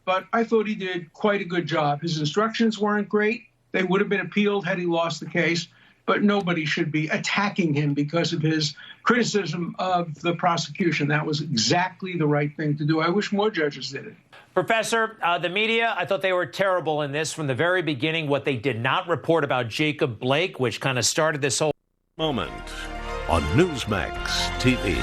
but I thought he did quite a good job. His instructions weren't great. They would have been appealed had he lost the case, but nobody should be attacking him because of his criticism of the prosecution. That was exactly the right thing to do. I wish more judges did it. Professor, the media, I thought they were terrible in this from the very beginning. What they did not report about Jacob Blake, which kind of started this whole moment on Newsmax TV.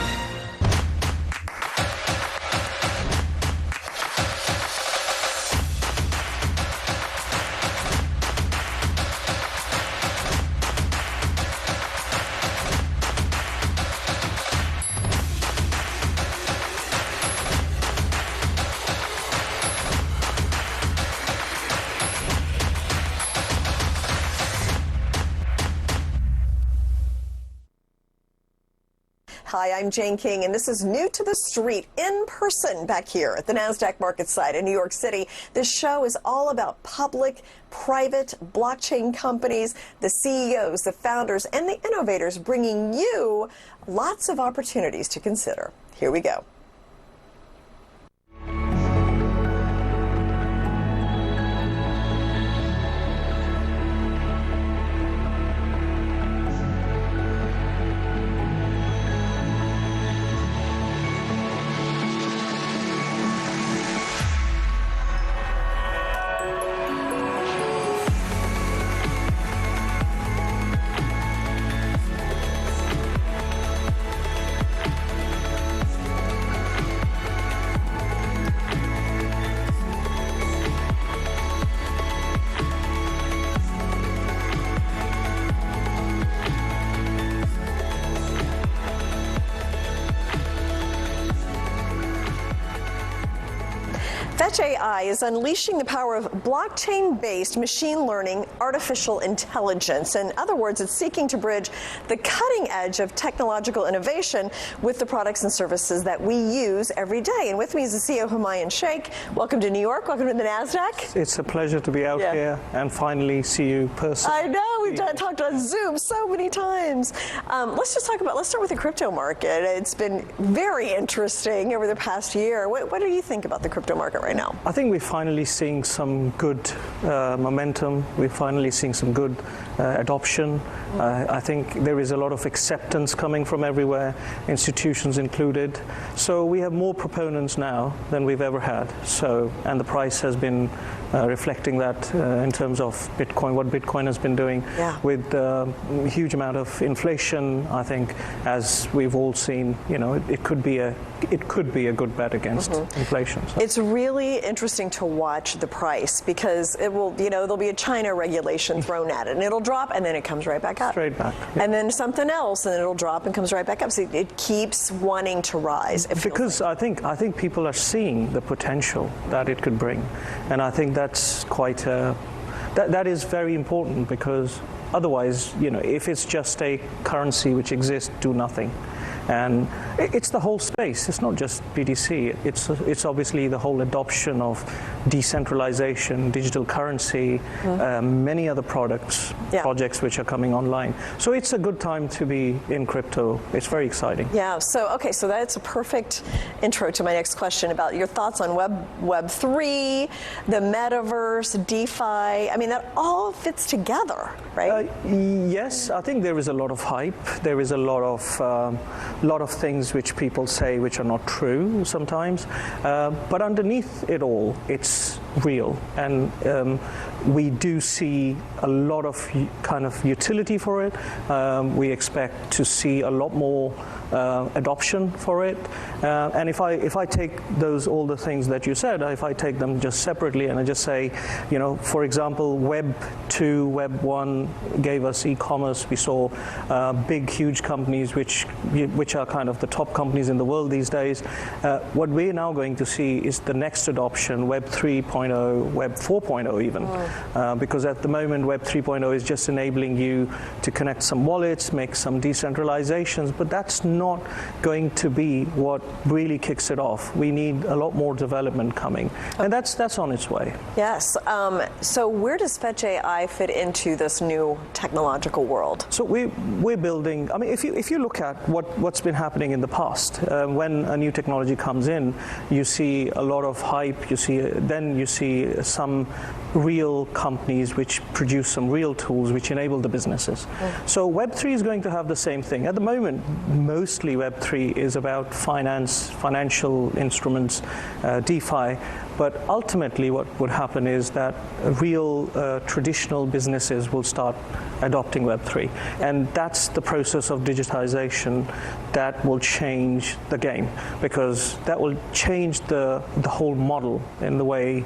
Hi, I'm Jane King, and this is New to the Street, in person back here at the NASDAQ market site in New York City. This show is all about public, private blockchain companies, the CEOs, the founders, and the innovators, bringing you lots of opportunities to consider. Here we go. Fetch.AI is unleashing the power of blockchain-based machine learning artificial intelligence. In other words, it's seeking to bridge the cutting edge of technological innovation with the products and services that we use every day. And with me is the CEO, Humayun Sheikh. Welcome to New York. Welcome to the NASDAQ. It's a pleasure to be out here and finally see you personally. I know. We've talked on Zoom so many times. Let's start with the crypto market. It's been very interesting over the past year. What do you think about the crypto market right now? I think we're finally seeing some good momentum. We're finally seeing some good adoption. I think there is a lot of acceptance coming from everywhere, institutions included. So we have more proponents now than we've ever had. And the price has been reflecting that in terms of Bitcoin, what Bitcoin has been doing with a huge amount of inflation. I think, as we've all seen, it could be a good bet against inflation. So. It's really interesting to watch the price because it will, there'll be a China regulation thrown at it, and it'll drop, and then it comes right back up. Straight back. And then something else, and it'll drop and comes right back up. So it keeps wanting to rise. Because I think people are seeing the potential that it could bring, and I think that's quite that is very important, because otherwise, if it's just a currency which exists, do nothing. And it's the whole space. It's not just BTC. It's obviously the whole adoption of decentralization, digital currency, many other projects which are coming online. So it's a good time to be in crypto. It's very exciting. Yeah. So that's a perfect intro to my next question about your thoughts on Web3, the metaverse, DeFi. I mean, that all fits together, right? Yes. I think there is a lot of hype. There is a lot of things which people say which are not true sometimes, but underneath it all, it's real, and we do see a lot of kind of utility for it. We expect to see a lot more adoption for it, and if I take all the things that you said, if I take them just separately and I just say, for example, Web 2, Web 1 gave us e-commerce. We saw big, huge companies which are kind of the top companies in the world these days. What we're now going to see is the next adoption, Web 3.0, Web 4.0 even. because at the moment Web 3.0 is just enabling you to connect some wallets, make some decentralizations, but that's not going to be what really kicks it off. We need a lot more development coming, and that's on its way. Yes. So where does Fetch.AI fit into this new technological world? So we're building. I mean, if you look at what's been happening in the past, when a new technology comes in, you see a lot of hype. You see some real companies which produce some real tools which enable the businesses. So Web3 is going to have the same thing. At the moment, mostly Web3 is about finance, financial instruments, DeFi. But ultimately what would happen is that real traditional businesses will start adopting Web3. And that's the process of digitization that will change the game, because that will change the whole model in the way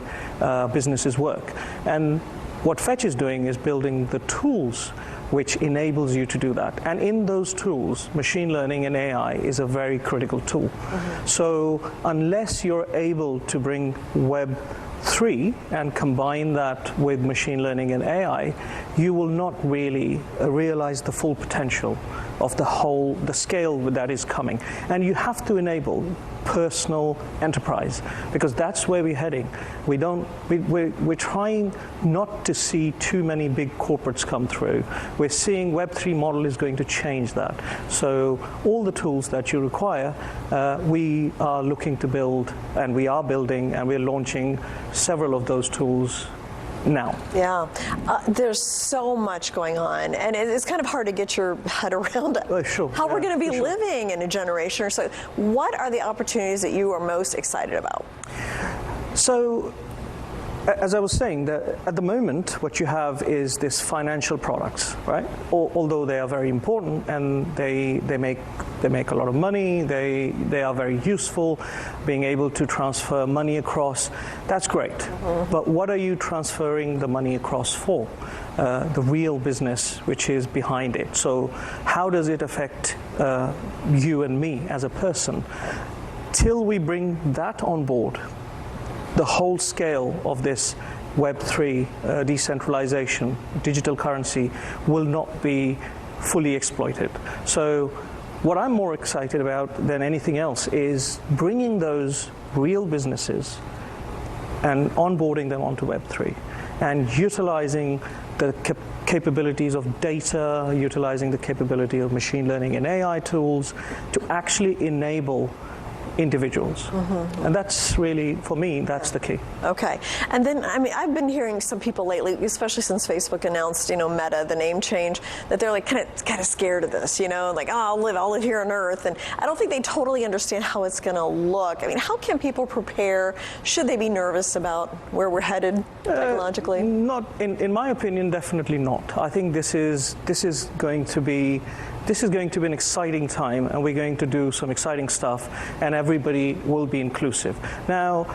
businesses work. And what Fetch is doing is building the tools which enables you to do that. And in those tools, machine learning and AI is a very critical tool. So unless you're able to bring Web 3 and combine that with machine learning and AI, you will not really realize the full potential of the scale that is coming. And you have to enable personal enterprise, because that's where we're heading. We're trying not to see too many big corporates come through. We're seeing Web3 model is going to change that. So all the tools that you require, we are looking to build, and we are building, and we're launching several of those tools now. Yeah, there's so much going on, and it's kind of hard to get your head around how we're going to be living in a generation or so. What are the opportunities that you are most excited about? So, as I was saying, at the moment, what you have is this financial products, right? Although they are very important and they make a lot of money, they are very useful. Being able to transfer money across, that's great. But what are you transferring the money across for? The real business which is behind it. So how does it affect you and me as a person? Till we bring that on board, the whole scale of this Web3 decentralization, digital currency, will not be fully exploited. So what I'm more excited about than anything else is bringing those real businesses and onboarding them onto Web3 and utilizing the capabilities of data, utilizing the capability of machine learning and AI tools to actually enable individuals. And that's really, for me, that's the key. Okay. And then, I mean, I've been hearing some people lately, especially since Facebook announced, Meta, the name change, that they're like kind of scared of this, like, oh, I'll live here on Earth. And I don't think they totally understand how it's going to look. I mean, how can people prepare? Should they be nervous about where we're headed technologically? Not, in my opinion, definitely not. I think this is going to be an exciting time, and we're going to do some exciting stuff, and everybody will be inclusive. Now,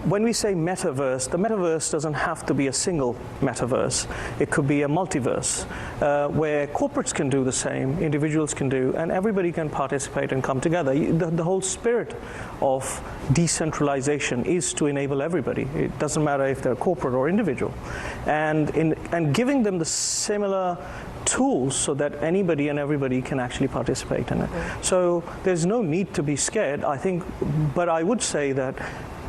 when we say metaverse, the metaverse doesn't have to be a single metaverse. It could be a multiverse, where corporates can do the same, individuals can do, and everybody can participate and come together. The whole spirit of decentralization is to enable everybody. It doesn't matter if they're corporate or individual. And giving them the similar tools so that anybody and everybody can actually participate in it. So there's no need to be scared, I think, but I would say that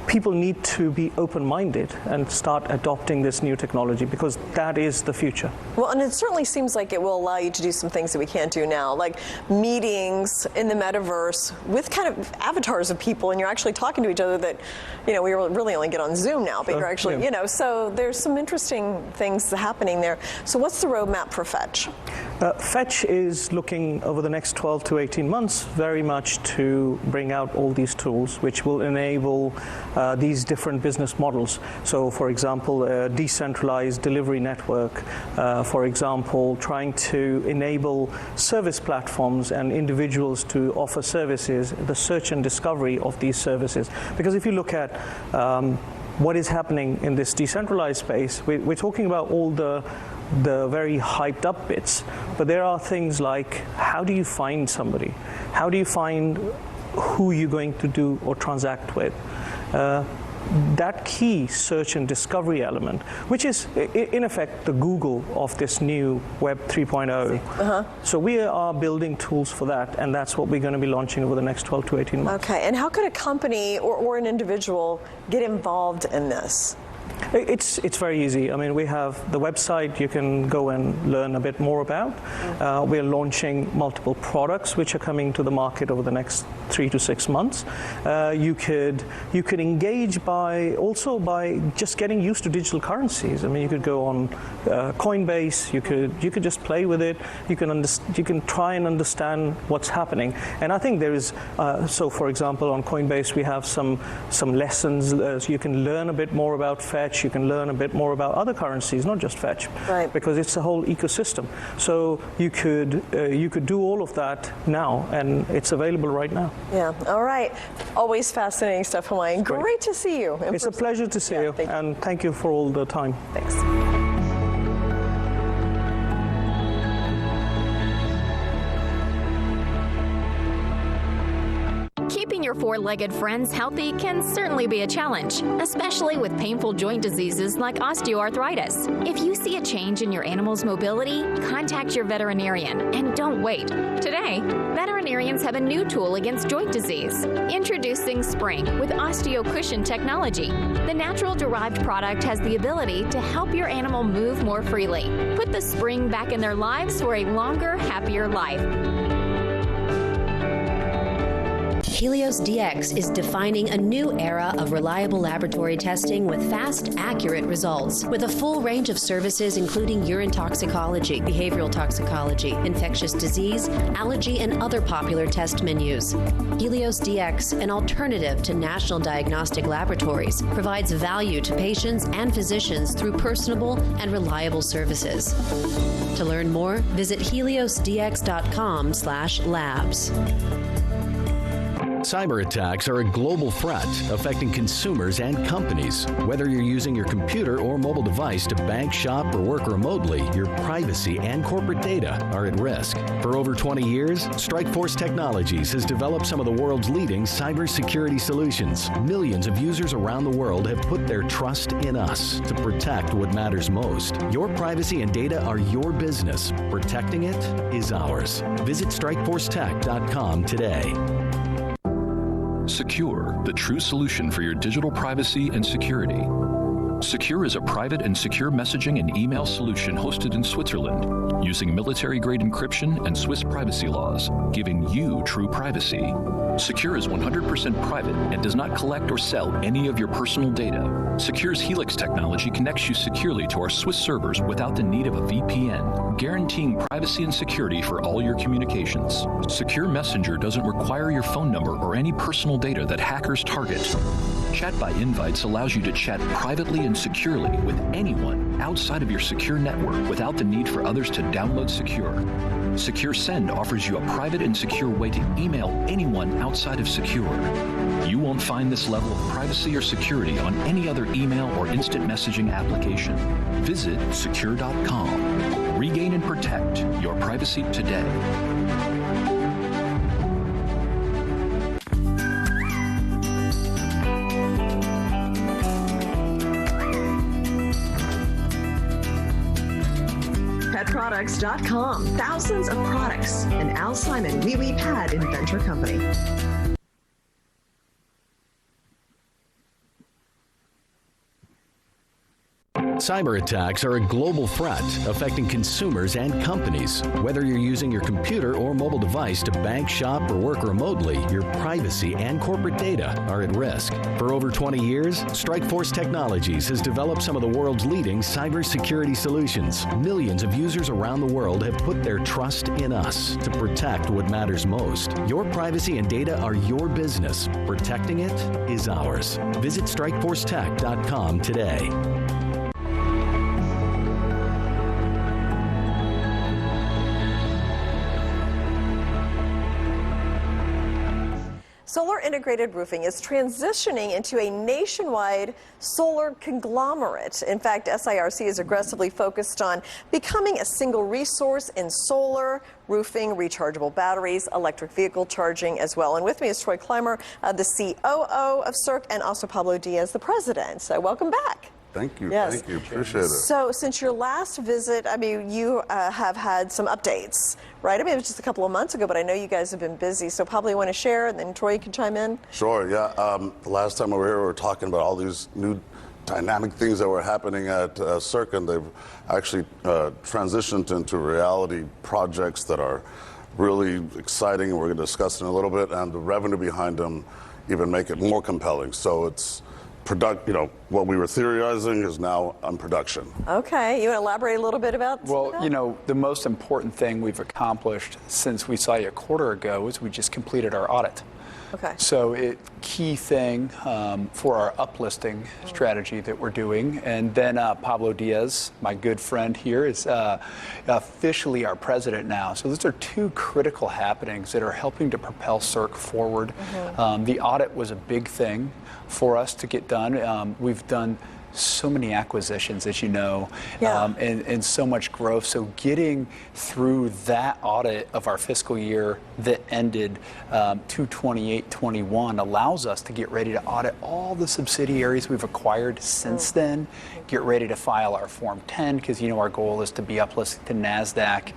people need to be open-minded and start adopting this new technology, because that is the future. Well, and it certainly seems like it will allow you to do some things that we can't do now, like meetings in the metaverse with kind of avatars of people, and you're actually talking to each other that, we really only get on Zoom now, but you're actually, so there's some interesting things happening there. So what's the roadmap for Fetch? Fetch is looking over the next 12 to 18 months very much to bring out all these tools which will enable these different business models. So, for example, a decentralized delivery network, for example, trying to enable service platforms and individuals to offer services, the search and discovery of these services. Because if you look at what is happening in this decentralized space, we're talking about all the very hyped up bits, but there are things like, how do you find somebody? How do you find who you're going to do or transact with? that key search and discovery element, which is in effect the Google of this new Web 3.0. So we are building tools for that, and that's what we're going to be launching over the next 12 to 18 months. Okay, and how could a company or an individual get involved in this? It's very easy. I mean, we have the website you can go and learn a bit more about. We're launching multiple products which are coming to the market over the next 3 to 6 months. You could engage by just getting used to digital currencies. I mean, you could go on Coinbase. You could just play with it. You can try and understand what's happening. And I think there is so for example on Coinbase we have some lessons. You can learn a bit more about Fetch. You can learn a bit more about other currencies, not just Fetch, because it's a whole ecosystem. So you could do all of that now, and it's available right now. Yeah. All right. Always fascinating stuff, Hawaiian. Great to see you. It's a pleasure to see you, and thank you for all the time. Thanks. Keeping your four-legged friends healthy can certainly be a challenge, especially with painful joint diseases like osteoarthritis. If you see a change in your animal's mobility, contact your veterinarian and don't wait. Today, veterinarians have a new tool against joint disease. Introducing Spring with OsteoCushion technology. The natural-derived product has the ability to help your animal move more freely. Put the spring back in their lives for a longer, happier life. Helios DX is defining a new era of reliable laboratory testing with fast, accurate results. With a full range of services including urine toxicology, behavioral toxicology, infectious disease, allergy, and other popular test menus. Helios DX, an alternative to national diagnostic laboratories, provides value to patients and physicians through personable and reliable services. To learn more, visit heliosdx.com/labs. Cyber attacks are a global threat affecting consumers and companies. Whether you're using your computer or mobile device to bank, shop, or work remotely, your privacy and corporate data are at risk. For over 20 years, Strikeforce Technologies has developed some of the world's leading cybersecurity solutions. Millions of users around the world have put their trust in us to protect what matters most. Your privacy and data are your business. Protecting it is ours. Visit StrikeForceTech.com today. SEKUR, the true solution for your digital privacy and security. SEKUR is a private and secure messaging and email solution hosted in Switzerland, using military-grade encryption and Swiss privacy laws, giving you true privacy. SEKUR is 100% private and does not collect or sell any of your personal data. SEKUR's Helix technology connects you securely to our Swiss servers without the need of a VPN, guaranteeing privacy and security for all your communications. SEKUR Messenger doesn't require your phone number or any personal data that hackers target. Chat by Invites allows you to chat privately and securely with anyone outside of your secure network without the need for others to download SEKUR. SEKUR Send offers you a private and secure way to email anyone outside of SEKUR. You won't find this level of privacy or security on any other email or instant messaging application. Visit SEKUR.com. Regain and protect your privacy today. PetProducts.com. Thousands of products. An Al Simon Wee Wee Pad Inventor Company. Cyber attacks are a global threat affecting consumers and companies. Whether you're using your computer or mobile device to bank, shop, or work remotely, your privacy and corporate data are at risk. For over 20 years, Strikeforce Technologies has developed some of the world's leading cybersecurity solutions. Millions of users around the world have put their trust in us to protect what matters most. Your privacy and data are your business. Protecting it is ours. Visit StrikeForceTech.com today. Solar Integrated Roofing is transitioning into a nationwide solar conglomerate. In fact, SIRC is aggressively focused on becoming a single resource in solar, roofing, rechargeable batteries, electric vehicle charging as well. And with me is Troy Clymer, the COO of SIRC, and also Pablo Diaz, the president. So welcome back. Thank you. Yes. Thank you. Appreciate it. So since your last visit, I mean, you have had some updates, right? I mean, it was just a couple of months ago, but I know you guys have been busy. So probably you want to share, and then Troy, you can chime in. Sure, yeah. The last time we were here, we were talking about all these new dynamic things that were happening at SIRC, and they've actually transitioned into reality projects that are really exciting, and we're going to discuss in a little bit, and the revenue behind them even make it more compelling. So it's what we were theorizing is now on production. Okay, you want to elaborate a little bit about Well, the most important thing we've accomplished since we saw you a quarter ago is we just completed our audit. Okay. So key thing for our uplisting strategy that we're doing. And then Pablo Diaz, my good friend here, is officially our president now. So those are two critical happenings that are helping to propel SIRC forward. The audit was a big thing for us to get done. We've done so many acquisitions, as you know, and so much growth. So getting through that audit of our fiscal year that ended 2/28/21 allows us to get ready to audit all the subsidiaries we've acquired since then, get ready to file our Form 10, because our goal is to be uplisted to NASDAQ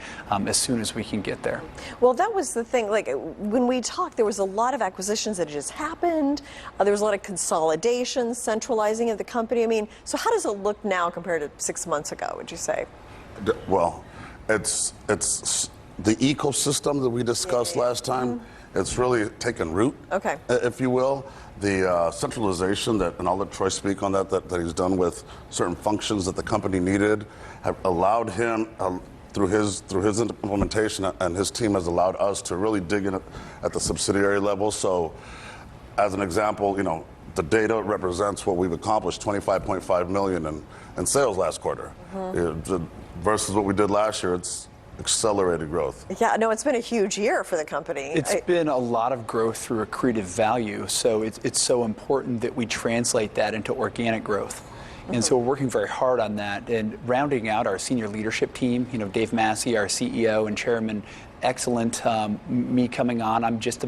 as soon as we can get there. Well, that was the thing. Like when we talked, there was a lot of acquisitions that just happened. There was a lot of consolidation, centralizing of the company. I mean, so how does it look now compared to 6 months ago, would you say? Well, it's the ecosystem that we discussed last time. It's really taken root, if you will. The centralization and I'll let Troy speak on that he's done with certain functions that the company needed, have allowed him through his implementation, and his team has allowed us to really dig in at the subsidiary level. So, as an example, the data represents what we've accomplished: $25.5 million in sales last quarter, versus what we did last year. It's accelerated growth. Yeah, no, it's been a huge year for the company. It's been a lot of growth through accretive value, so it's so important that we translate that into organic growth. And so we're working very hard on that, and rounding out our senior leadership team. Dave Massey, our CEO and chairman, excellent. Me coming on, I'm just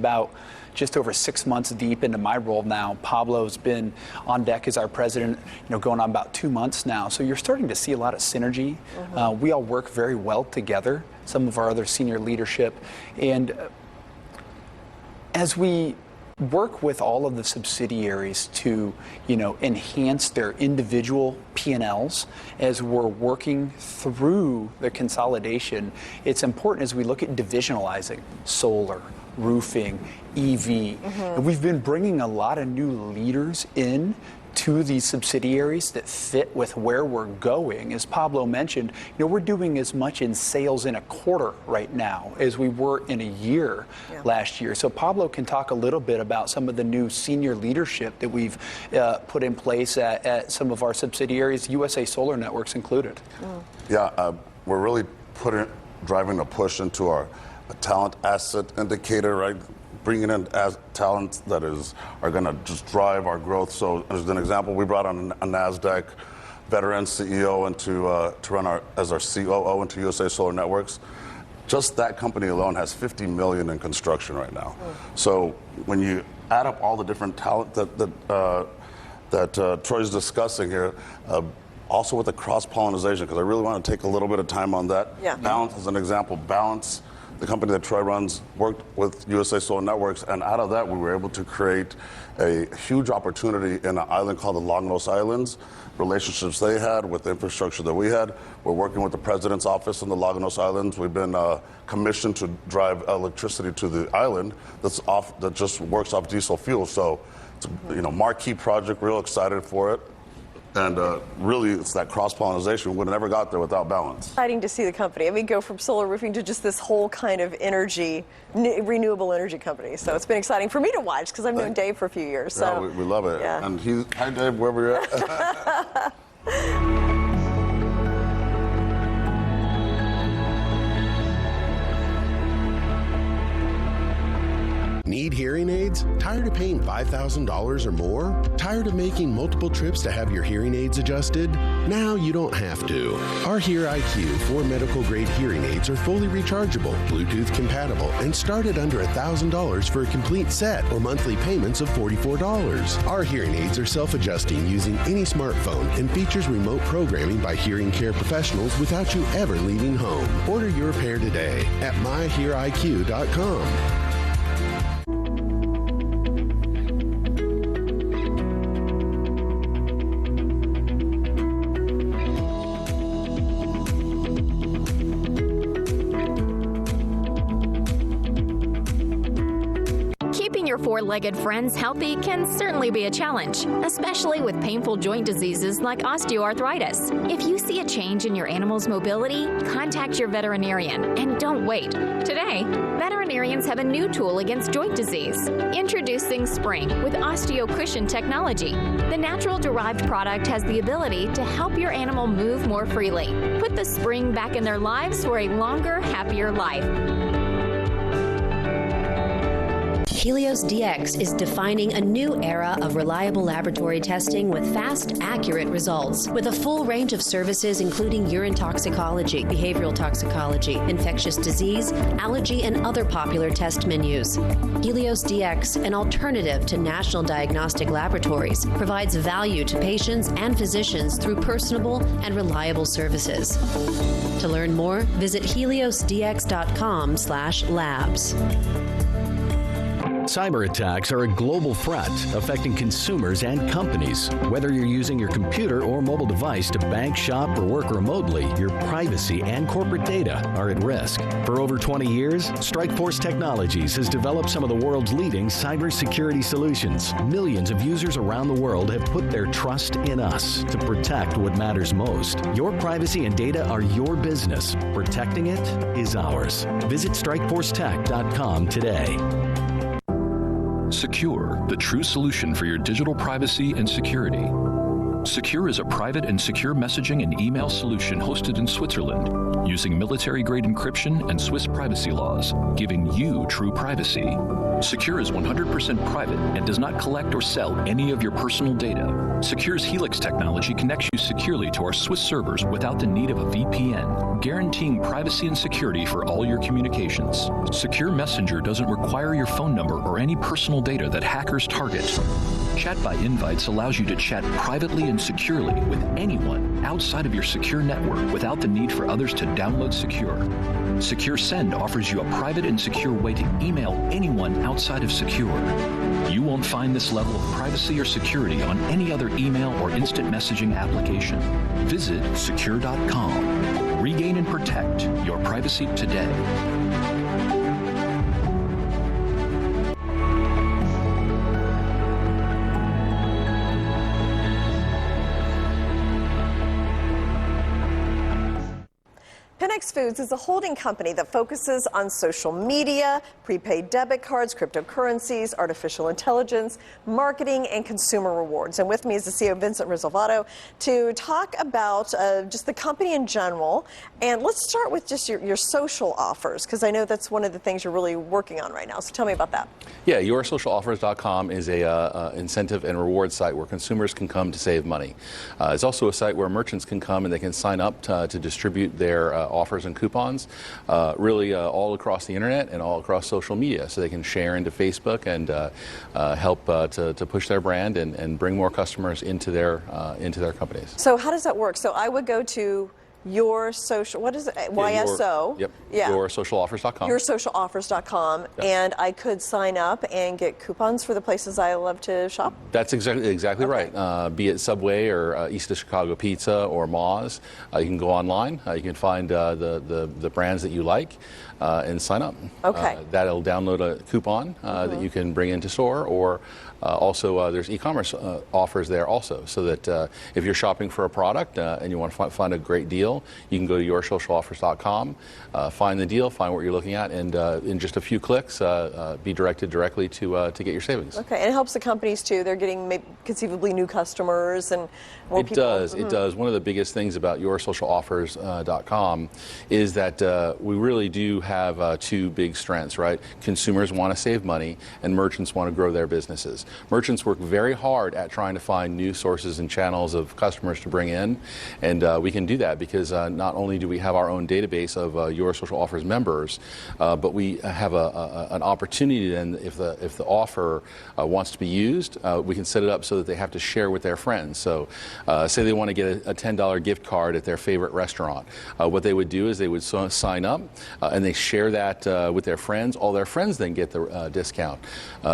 over 6 months deep into my role now. Pablo's been on deck as our president, going on about 2 months now. So you're starting to see a lot of synergy. We all work very well together, some of our other senior leadership. And as we work with all of the subsidiaries to, enhance their individual P&Ls, as we're working through the consolidation, it's important as we look at divisionalizing solar, roofing, EV. And we've been bringing a lot of new leaders in to these subsidiaries that fit with where we're going. As Pablo mentioned, we're doing as much in sales in a quarter right now as we were in a year last year. So Pablo can talk a little bit about some of the new senior leadership that we've put in place at some of our subsidiaries, USA Solar Networks included. Yeah, we're really driving a push into our talent asset indicator, right? Bringing in talent that are going to just drive our growth. So, as an example, we brought on a NASDAQ veteran CEO to run as our COO into USA Solar Networks. Just that company alone has $50 million in construction right now. So when you add up all the different talent that Troy's discussing here, also with the cross-pollination, because I really want to take a little bit of time on that. Balance, as an example, Balance, the company that Troy runs, worked with USA Solar Networks, and out of that we were able to create a huge opportunity in an island called the Longnos Islands. Relationships they had with the infrastructure that we had. We're working with the President's office in the Longnos Islands. We've been commissioned to drive electricity to the island that just works off diesel fuel. So it's a marquee project, real excited for it. And really, it's that cross-pollination. We would have never got there without Balance. Exciting to see the company. I mean, go from solar roofing to just this whole kind of energy, renewable energy company. So it's been exciting for me to watch, because I've known Dave for a few years. So yeah, we love it. Yeah. And hi Dave, wherever you're at. Need hearing aids? Tired paying $5,000 or more? Tired of making multiple trips to have your hearing aids adjusted? Now you don't have to. Our Hear IQ 4 medical grade hearing aids are fully rechargeable, Bluetooth compatible, and start at under $1,000 for a complete set or monthly payments of $44. Our hearing aids are self-adjusting using any smartphone and features remote programming by hearing care professionals without you ever leaving home. Order your pair today at myheariq.com. Your four-legged friends healthy can certainly be a challenge, especially with painful joint diseases like osteoarthritis. If you see a change in your animal's mobility, contact your veterinarian and don't wait. Today, veterinarians have a new tool against joint disease. Introducing Spring with OsteoCushion technology. The natural derived product has the ability to help your animal move more freely. Put the spring back in their lives for a longer, happier life. Helios DX is defining a new era of reliable laboratory testing with fast, accurate results. With a full range of services including urine toxicology, behavioral toxicology, infectious disease, allergy, and other popular test menus. Helios DX, an alternative to national diagnostic laboratories, provides value to patients and physicians through personable and reliable services. To learn more, visit heliosdx.com/labs. Cyber attacks are a global threat affecting consumers and companies. Whether you're using your computer or mobile device to bank, shop, or work remotely, your privacy and corporate data are at risk. For over 20 years, Strikeforce Technologies has developed some of the world's leading cybersecurity solutions. Millions of users around the world have put their trust in us to protect what matters most. Your privacy and data are your business. Protecting it is ours. Visit StrikeForceTech.com today. SEKUR, the true solution for your digital privacy and security. SEKUR is a private and secure messaging and email solution hosted in Switzerland, using military-grade encryption and Swiss privacy laws, giving you true privacy. SEKUR is 100% private and does not collect or sell any of your personal data. SEKUR's Helix technology connects you securely to our Swiss servers without the need of a VPN, guaranteeing privacy and security for all your communications. SEKUR Messenger doesn't require your phone number or any personal data that hackers target. Chat by Invites allows you to chat privately and securely with anyone outside of your secure network without the need for others to download SEKUR. SEKUR Send offers you a private and secure way to email anyone outside of SEKUR. You won't find this level of privacy or security on any other email or instant messaging application. Visit SEKUR.com. Regain and protect your privacy today. PENNEX Foods is a holding company that focuses on social media, prepaid debit cards, cryptocurrencies, artificial intelligence, marketing, and consumer rewards. And with me is the CEO, Vincent Risalvato, to talk about just the company in general. And let's start with just your social offers, because I know that's one of the things you're really working on right now. So tell me about that. Yeah, yoursocialoffers.com is a incentive and reward site where consumers can come to save money. It's also a site where merchants can come and they can sign up to distribute their offers and coupons really all across the internet and all across social media, so they can share into Facebook and help to push their brand and bring more customers into their companies. So how does that work? So I would go to your social, what is it? YSO. Yep. Yeah. Yoursocialoffers.com. Yoursocialoffers.com, yep. And I could sign up and get coupons for the places I love to shop? That's exactly okay. Right. Be it Subway or East of Chicago Pizza or Moz, you can go online. You can find the brands that you like and sign up. Okay. That'll download a coupon that you can bring into store, or also there's e-commerce offers there also, so that if you're shopping for a product and you want to find a great deal, you can go to yoursocialoffers.com, find the deal, find what you're looking at, and in just a few clicks be directed directly to get your savings. Okay, and it helps the companies too. They're getting maybe conceivably new customers and more people. It does. One of the biggest things about yoursocialoffers.com is that we really do have two big strengths, right? Consumers want to save money and merchants want to grow their businesses. Merchants work very hard at trying to find new sources and channels of customers to bring in, and we can do that because not only do we have our own database of Your Social Offers members, but we have an opportunity then, if the offer wants to be used, we can set it up so that they have to share with their friends. So say they want to get a $10 gift card at their favorite restaurant. What they would do is they would sign up and they share that with their friends. All their friends then get the discount.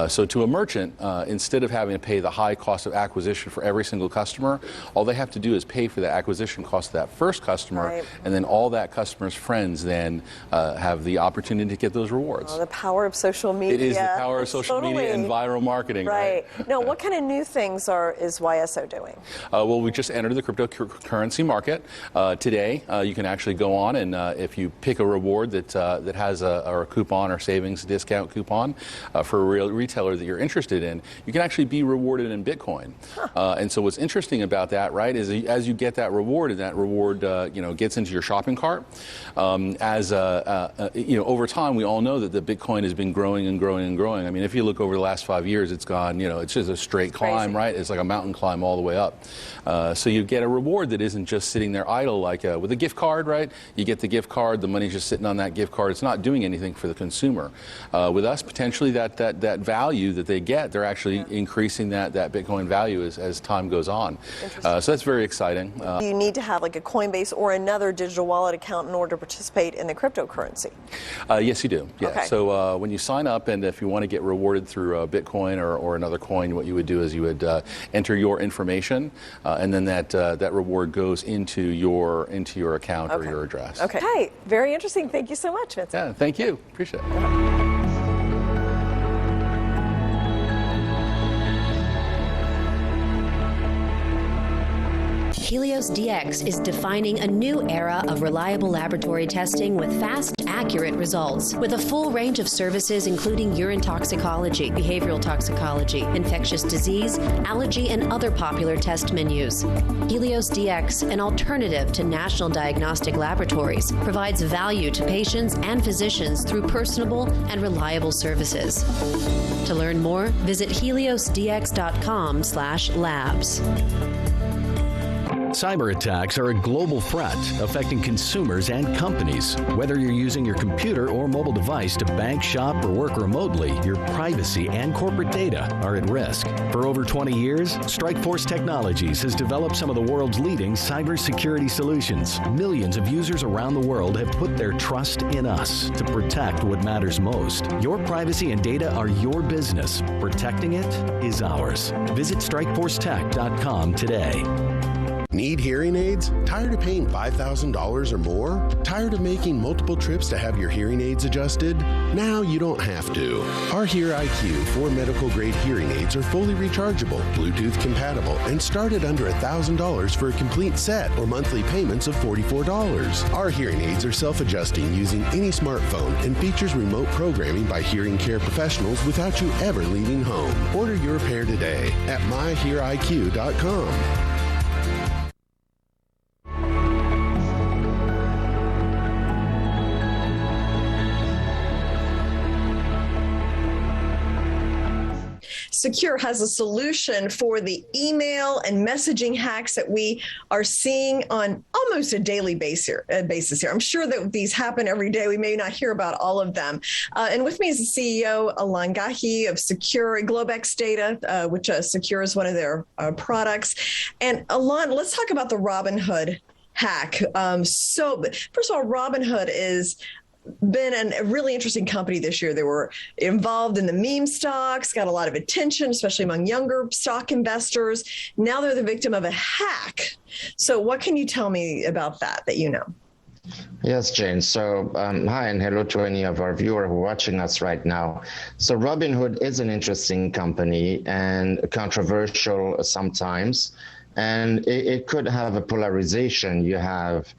So to a merchant, instead of having to pay the high cost of acquisition for every single customer, all they have to do is pay for the acquisition cost of that first customer, right. And then all that customer's friends then have the opportunity to get those rewards. Oh, the power of social media. It is the power of social media and viral marketing. Right. Now, what kind of new things is YSO doing? Well, we just entered the cryptocurrency market today. You can actually go on and if you pick a reward that has a coupon or savings discount coupon for a real retailer that you're interested in, you can actually be rewarded in Bitcoin. Huh. And so what's interesting about that, right, is as you get that reward and that reward gets into your shopping cart, over time we all know that the Bitcoin has been growing and growing and growing. I mean, if you look over the last 5 years, it's gone, it's just a straight climb, right? It's like a mountain climb all the way up. So you get a reward that isn't just sitting there idle like with a gift card, right? You get the gift card, the money's just sitting on that gift card. It's not doing anything for the consumer. With us, potentially that value that they get, they're actually increasing that Bitcoin value as time goes on. So that's very exciting. Do you need to have like a Coinbase or another digital wallet account in order to participate in the cryptocurrency? Yes, you do. Yeah. Okay. So when you sign up, and if you want to get rewarded through Bitcoin or another coin, what you would do is you would enter your information, and then that reward goes into your account or your address. Okay. Hi. Very interesting. Thank you so much, Vincent. Yeah. Thank you. Appreciate it. Helios DX is defining a new era of reliable laboratory testing with fast, accurate results. With a full range of services including urine toxicology, behavioral toxicology, infectious disease, allergy, and other popular test menus. Helios DX, an alternative to national diagnostic laboratories, provides value to patients and physicians through personable and reliable services. To learn more, visit heliosdx.com/labs. Cyber attacks are a global threat affecting consumers and companies. Whether you're using your computer or mobile device to bank, shop, or work remotely, your privacy and corporate data are at risk. For over 20 years, Strikeforce Technologies has developed some of the world's leading cybersecurity solutions. Millions of users around the world have put their trust in us to protect what matters most. Your privacy and data are your business. Protecting it is ours. Visit StrikeForceTech.com today. Need hearing aids? Tired of paying $5,000 or more? Tired of making multiple trips to have your hearing aids adjusted? Now you don't have to. Our Hear IQ 4 medical grade hearing aids are fully rechargeable, Bluetooth compatible, and start at under $1,000 for a complete set or monthly payments of $44. Our hearing aids are self-adjusting using any smartphone and features remote programming by hearing care professionals without you ever leaving home. Order your pair today at myheariq.com. SEKUR has a solution for the email and messaging hacks that we are seeing on almost a daily basis here. I'm sure that these happen every day. We may not hear about all of them. And with me is the CEO, Alon Gahi of SEKUR, Globex Data, which SEKUR is one of their products. And Alon, let's talk about the Robinhood hack. So first of all, Robinhood is been a really interesting company this year. They were involved in the meme stocks, got a lot of attention, especially among younger stock investors. Now they're the victim of a hack. So what can you tell me about that you know? Yes, Jane. So hi and hello to any of our viewers who are watching us right now. So Robinhood is an interesting company and controversial sometimes, and it could have a polarization. You have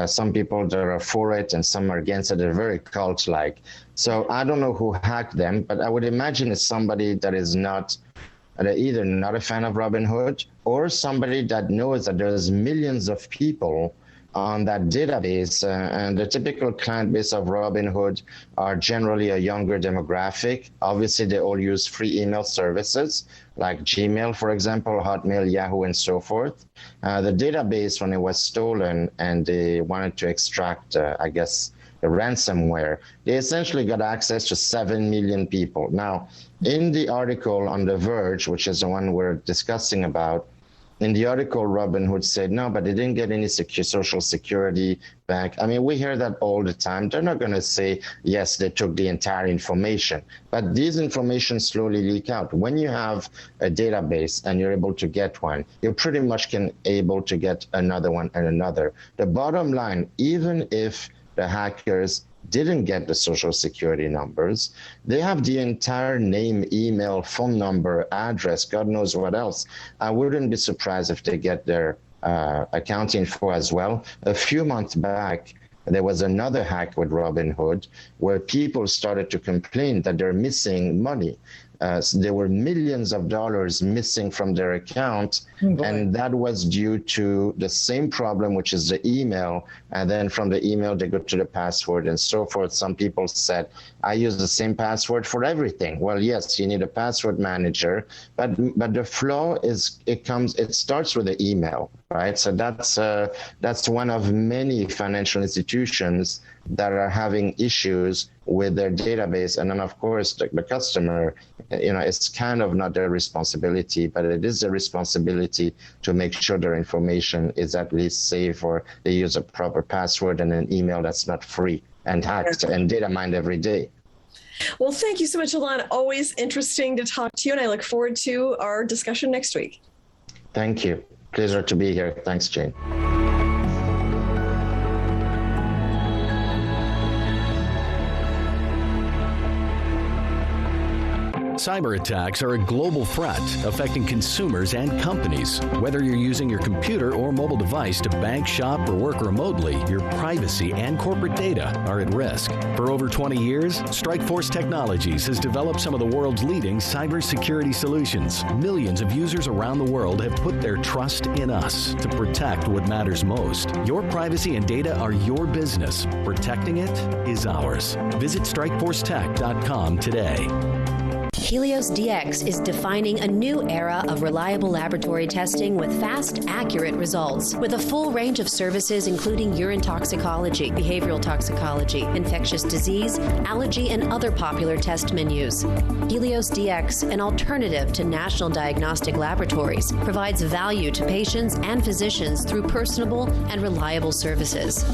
some people that are for it and some are against it. They're very cult-like. So I don't know who hacked them, but I would imagine it's somebody that is either not a fan of Robinhood or somebody that knows that there's millions of people on that database, and the typical client base of Robinhood are generally a younger demographic. Obviously, they all use free email services like Gmail, for example, Hotmail, Yahoo, and so forth. The database, when it was stolen and they wanted to extract, I guess, the ransomware, they essentially got access to 7 million people. Now, in the article on The Verge, which is the one we're discussing about, in the article, Robinhood said, no, but they didn't get any social security back. I mean, we hear that all the time. They're not going to say, yes, they took the entire information. But these information slowly leak out. When you have a database and you're able to get one, you're pretty much able to get another one and another. The bottom line, even if the hackers didn't get the social security numbers, they have the entire name, email, phone number, address, God knows what else. I wouldn't be surprised if they get their account info as well. A few months back, there was another hack with Robinhood where people started to complain that they're missing money. So there were millions of dollars missing from their account, and that was due to the same problem, which is the email. And then from the email, they go to the password and so forth. Some people said, I use the same password for everything. Well, yes, you need a password manager, but the flaw is it starts with the email, right? So that's one of many financial institutions that are having issues with their database. And then, of course, the customer, it's kind of not their responsibility, but it is their responsibility to make sure their information is at least safe, or they use a proper password and an email that's not free and hacked and data mined every day. Well, thank you so much, Alon. Always interesting to talk to you, and I look forward to our discussion next week. Thank you. Pleasure to be here. Thanks, Jane. Cyber attacks are a global threat affecting consumers and companies. Whether you're using your computer or mobile device to bank, shop, or work remotely, your privacy and corporate data are at risk. For over 20 years, Strikeforce Technologies has developed some of the world's leading cybersecurity solutions. Millions of users around the world have put their trust in us to protect what matters most. Your privacy and data are your business. Protecting it is ours. Visit StrikeForceTech.com today. Helios DX is defining a new era of reliable laboratory testing with fast, accurate results. With a full range of services including urine toxicology, behavioral toxicology, infectious disease, allergy, and other popular test menus. Helios DX, an alternative to national diagnostic laboratories, provides value to patients and physicians through personable and reliable services.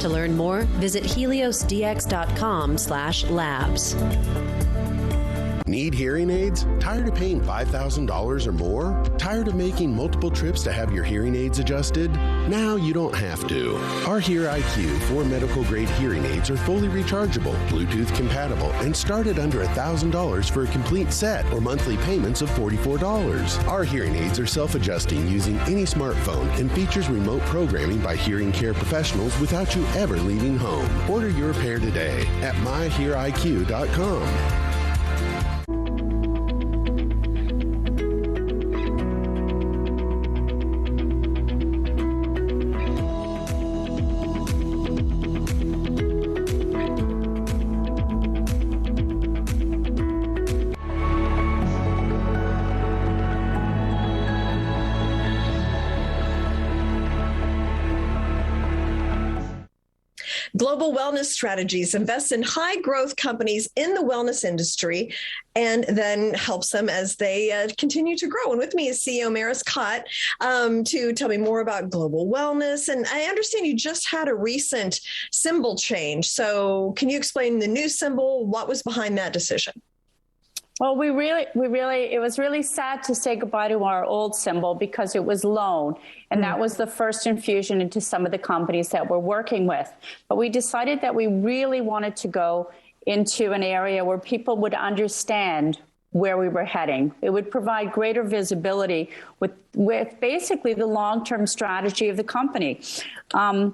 To learn more, visit heliosdx.com/labs. Need hearing aids? Tired of paying $5,000 or more? Tired of making multiple trips to have your hearing aids adjusted? Now you don't have to. Our Hear IQ 4 medical grade hearing aids are fully rechargeable, Bluetooth compatible, and start at under $1,000 for a complete set or monthly payments of $44. Our hearing aids are self-adjusting using any smartphone and features remote programming by hearing care professionals without you ever leaving home. Order your pair today at myheariq.com. Global Wellness Strategies invests in high-growth companies in the wellness industry and then helps them as they continue to grow. And with me is CEO Maris Kott to tell me more about global wellness. And I understand you just had a recent symbol change. So can you explain the new symbol? What was behind that decision? Well, it was really sad to say goodbye to our old symbol because it was loan. And that was the first infusion into some of the companies that we're working with. But we decided that we really wanted to go into an area where people would understand where we were heading. It would provide greater visibility with basically the long-term strategy of the company,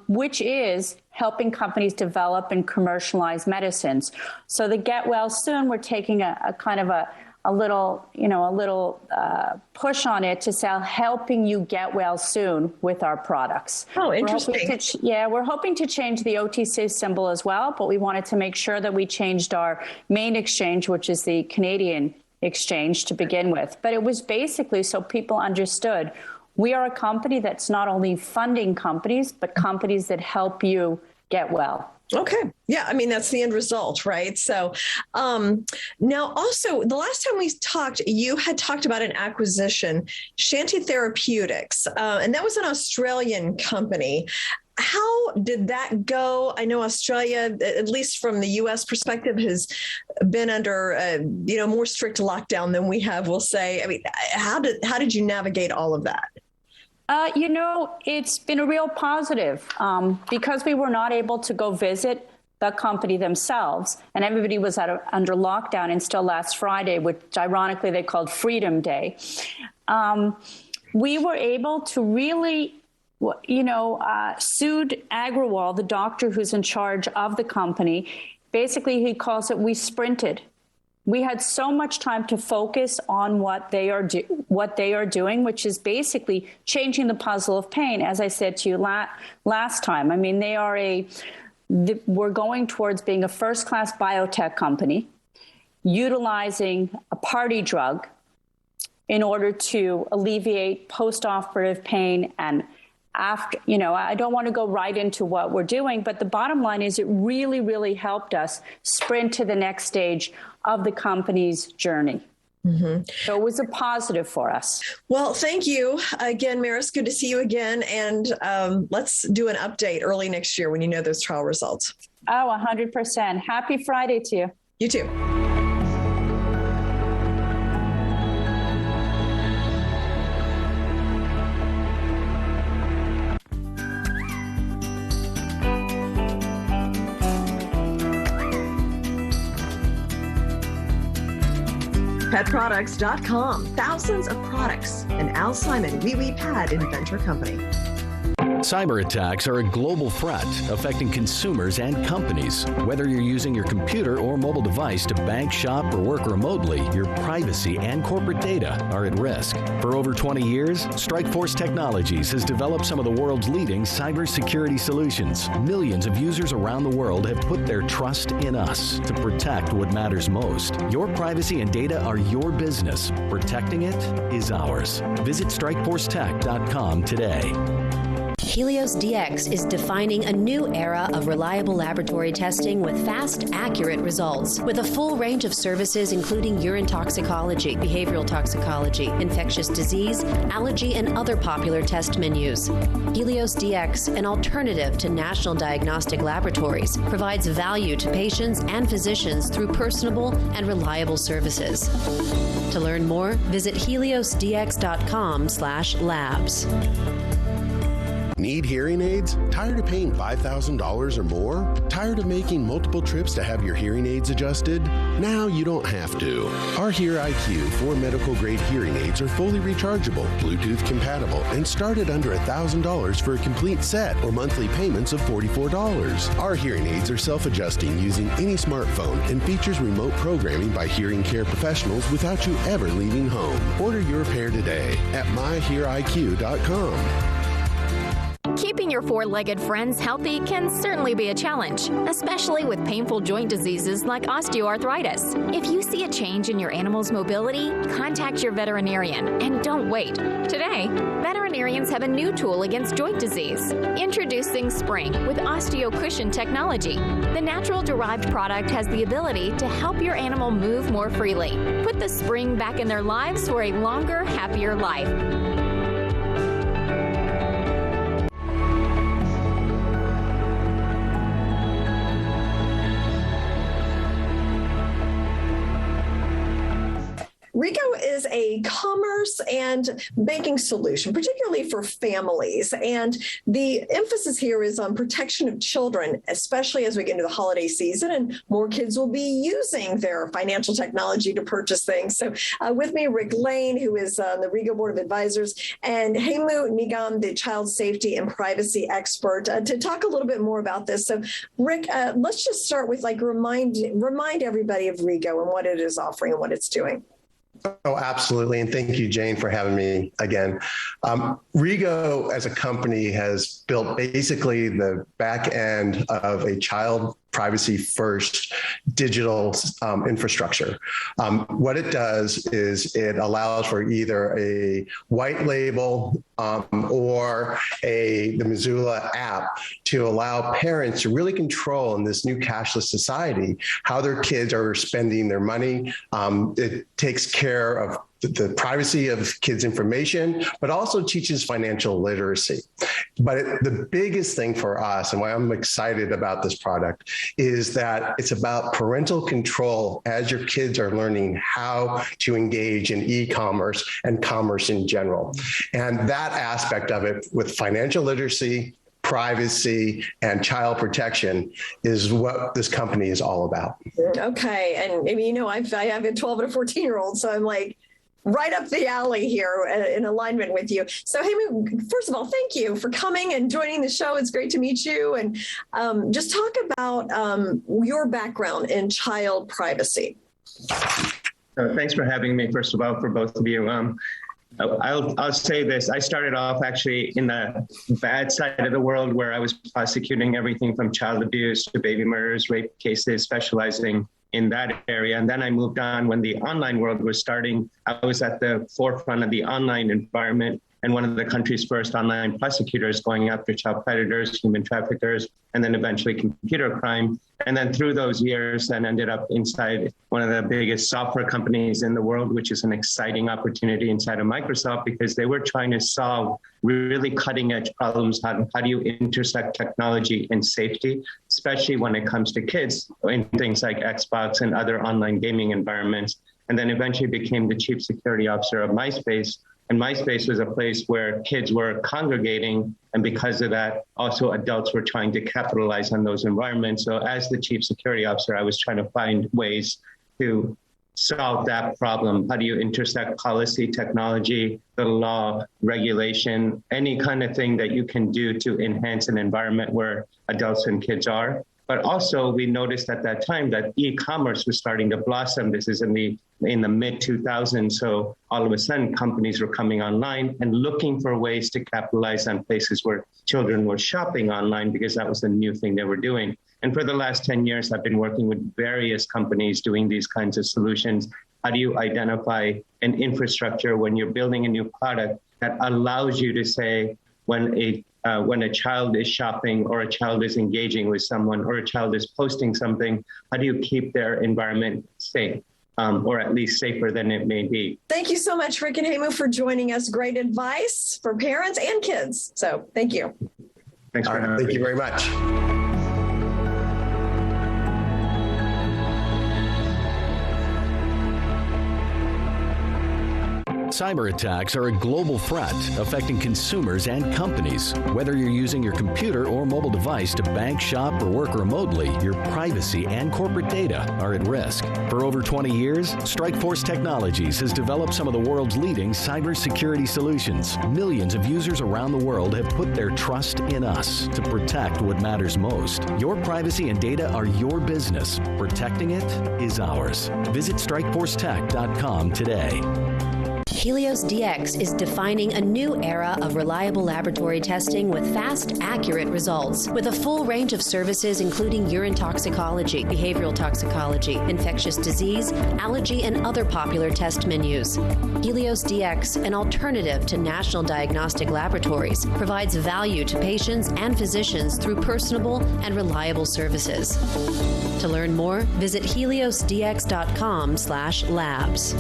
which is helping companies develop and commercialize medicines. So the Get Well Soon, we're taking a kind of a little push on it to say helping you get well soon with our products. Oh, interesting. We're hoping to change the OTC symbol as well, but we wanted to make sure that we changed our main exchange, which is the Canadian exchange, to begin with. But it was basically so people understood we are a company that's not only funding companies, but companies that help you get well. Okay. Yeah. I mean, that's the end result, right? So now also the last time we talked, you had talked about an acquisition, Shanty Therapeutics, and that was an Australian company. How did that go? I know Australia, at least from the U.S. perspective, has been under, more strict lockdown than we have, we'll say. I mean, how did you navigate all of that? It's been a real positive because we were not able to go visit the company themselves, and everybody was under lockdown until last Friday, which ironically they called Freedom Day. We were able to really, Sood Agrawal, the doctor who's in charge of the company, basically he calls it, we sprinted. We had so much time to focus on what they are doing, which is basically changing the puzzle of pain, as I said to you last time. I mean, we're going towards being a first-class biotech company, utilizing a party drug in order to alleviate post-operative pain. And after, I don't want to go right into what we're doing, but the bottom line is it really, really helped us sprint to the next stage of the company's journey. Mm-hmm. So it was a positive for us. Well, thank you again, Maris. Good to see you again. And let's do an update early next year when you know those trial results. Oh, 100%. Happy Friday to you. You too. PetProducts.com. Thousands of products. An Al Simon Wee Pad Inventor Company. Cyber attacks are a global threat affecting consumers and companies. Whether you're using your computer or mobile device to bank, shop, or work remotely, your privacy and corporate data are at risk. For over 20 years, Strikeforce Technologies has developed some of the world's leading cybersecurity solutions. Millions of users around the world have put their trust in us to protect what matters most. Your privacy and data are your business. Protecting it is ours. Visit StrikeForceTech.com today. Helios DX is defining a new era of reliable laboratory testing with fast, accurate results. With a full range of services including urine toxicology, behavioral toxicology, infectious disease, allergy, and other popular test menus. Helios DX, an alternative to national diagnostic laboratories, provides value to patients and physicians through personable and reliable services. To learn more, visit heliosdx.com/labs. Need hearing aids? Tired of paying $5,000 or more? Tired of making multiple trips to have your hearing aids adjusted? Now you don't have to. Our Hear IQ 4 medical grade hearing aids are fully rechargeable, Bluetooth compatible, and start at under $1,000 for a complete set or monthly payments of $44. Our hearing aids are self-adjusting using any smartphone and features remote programming by hearing care professionals without you ever leaving home. Order your pair today at myheariq.com. Keeping your four-legged friends healthy can certainly be a challenge, especially with painful joint diseases like osteoarthritis. If you see a change in your animal's mobility, contact your veterinarian and don't wait. Today, veterinarians have a new tool against joint disease. Introducing Spring with OsteoCushion technology. The natural-derived product has the ability to help your animal move more freely. Put the spring back in their lives for a longer, happier life. Rigo is a commerce and banking solution, particularly for families. And the emphasis here is on protection of children, especially as we get into the holiday season and more kids will be using their financial technology to purchase things. So with me, Rick Lane, who is on the Rigo Board of Advisors, and Hemu Nigam, the child safety and privacy expert, to talk a little bit more about this. So Rick, let's just start with remind everybody of Rigo and what it is offering and what it's doing. Oh, absolutely. And thank you, Jane, for having me again. Rego as a company has built basically the back end of a child privacy first digital infrastructure. What it does is it allows for either a white label or the Missoula app to allow parents to really control in this new cashless society how their kids are spending their money. It takes care of the privacy of kids' information, but also teaches financial literacy. But the biggest thing for us, and why I'm excited about this product, is that it's about parental control as your kids are learning how to engage in e-commerce and commerce in general. And that aspect of it with financial literacy, privacy, and child protection is what this company is all about. Okay. And you know, I have a 12 and a 14-year-old, so I'm like, right up the alley here in alignment with you. So, Hemu, first of all, thank you for coming and joining the show. It's great to meet you. And just talk about your background in child privacy. Thanks for having me, first of all, for both of you. I'll say this. I started off actually in the bad side of the world where I was prosecuting everything from child abuse to baby murders, rape cases, specializing in that area. And then I moved on when the online world was starting. I was at the forefront of the online environment and one of the country's first online prosecutors going after child predators, human traffickers, and then eventually computer crime. And then through those years, then ended up inside one of the biggest software companies in the world, which is an exciting opportunity inside of Microsoft because they were trying to solve really cutting edge problems. How do you intersect technology and safety, especially when it comes to kids in things like Xbox and other online gaming environments. And then eventually became the chief security officer of MySpace. And MySpace was a place where kids were congregating. And because of that, also adults were trying to capitalize on those environments. So as the chief security officer, I was trying to find ways to solve that problem. How do you intersect policy, technology, the law, regulation, any kind of thing that you can do to enhance an environment where adults and kids are? But also we noticed at that time that e-commerce was starting to blossom. This is in the mid 2000s. So all of a sudden companies were coming online and looking for ways to capitalize on places where children were shopping online because that was the new thing they were doing. And for the last 10 years, I've been working with various companies doing these kinds of solutions. How do you identify an infrastructure when you're building a new product that allows you to say when a child is shopping or a child is engaging with someone or a child is posting something, how do you keep their environment safe? Or at least safer than it may be. Thank you so much, Rick and Hemu, for joining us. Great advice for parents and kids. So thank you. Thanks for having me. Thank you very much. Cyber attacks are a global threat affecting consumers and companies. Whether you're using your computer or mobile device to bank, shop, or work remotely, your privacy and corporate data are at risk. For over 20 years, Strikeforce Technologies has developed some of the world's leading cybersecurity solutions. Millions of users around the world have put their trust in us to protect what matters most. Your privacy and data are your business. Protecting it is ours. Visit StrikeForceTech.com today. Helios DX is defining a new era of reliable laboratory testing with fast, accurate results. With a full range of services including urine toxicology, behavioral toxicology, infectious disease, allergy, and other popular test menus. Helios DX, an alternative to national diagnostic laboratories, provides value to patients and physicians through personable and reliable services. To learn more, visit heliosdx.com/labs.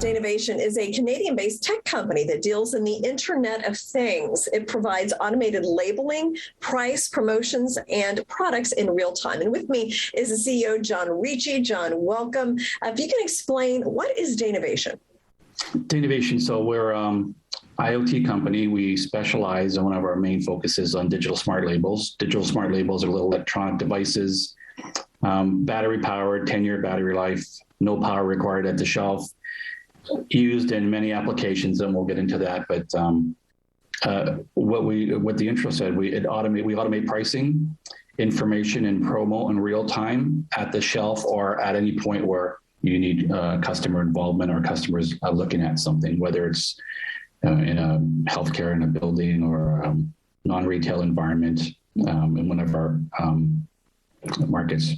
Innovation is a Canadian-based tech company that deals in the Internet of Things. It provides automated labeling, price, promotions, and products in real time. And with me is the CEO, John Ricci. John, welcome. If you can explain, what is Daynovation? Daynovation, so we're IoT company. We specialize, and one of our main focuses on digital smart labels. Digital smart labels are little electronic devices, battery powered, 10-year battery life, no power required at the shelf, used in many applications, and we'll get into that. But what the intro said, we automate pricing, information, and promo in real time at the shelf or at any point where you need customer involvement or customers looking at something, whether it's in a healthcare in a building or a non-retail environment in one of our markets.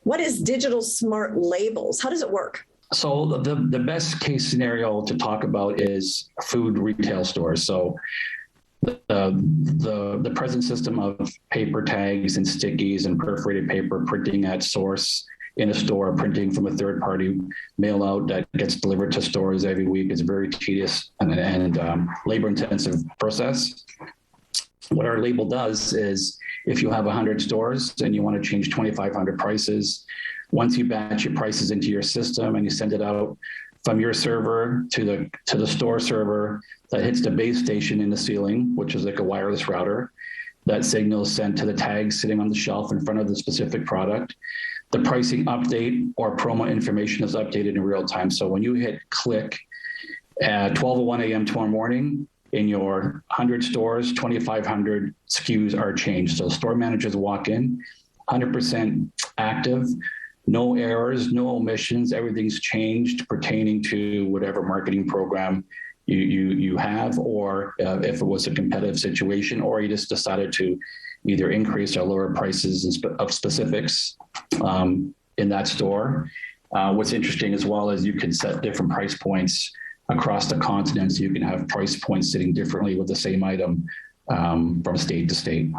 What is digital smart labels? How does it work? So the best case scenario to talk about is food retail stores. So the present system of paper tags and stickies and perforated paper printing at source in a store, printing from a third-party mail out that gets delivered to stores every week is a very tedious and labor-intensive process. What our label does is, if you have 100 stores and you want to change 2,500 prices, once you batch your prices into your system and you send it out from your server to the store server, that hits the base station in the ceiling, which is like a wireless router. That signal is sent to the tag sitting on the shelf in front of the specific product. The pricing update or promo information is updated in real time. So when you hit click at 12:01 a.m. tomorrow morning, in your 100 stores, 2,500 SKUs are changed. So store managers walk in, 100% active, no errors, no omissions, everything's changed pertaining to whatever marketing program you have, or if it was a competitive situation, or you just decided to either increase or lower prices of specifics in that store. What's interesting as well is you can set different price points across the continent, so you can have price points sitting differently with the same item from state to state.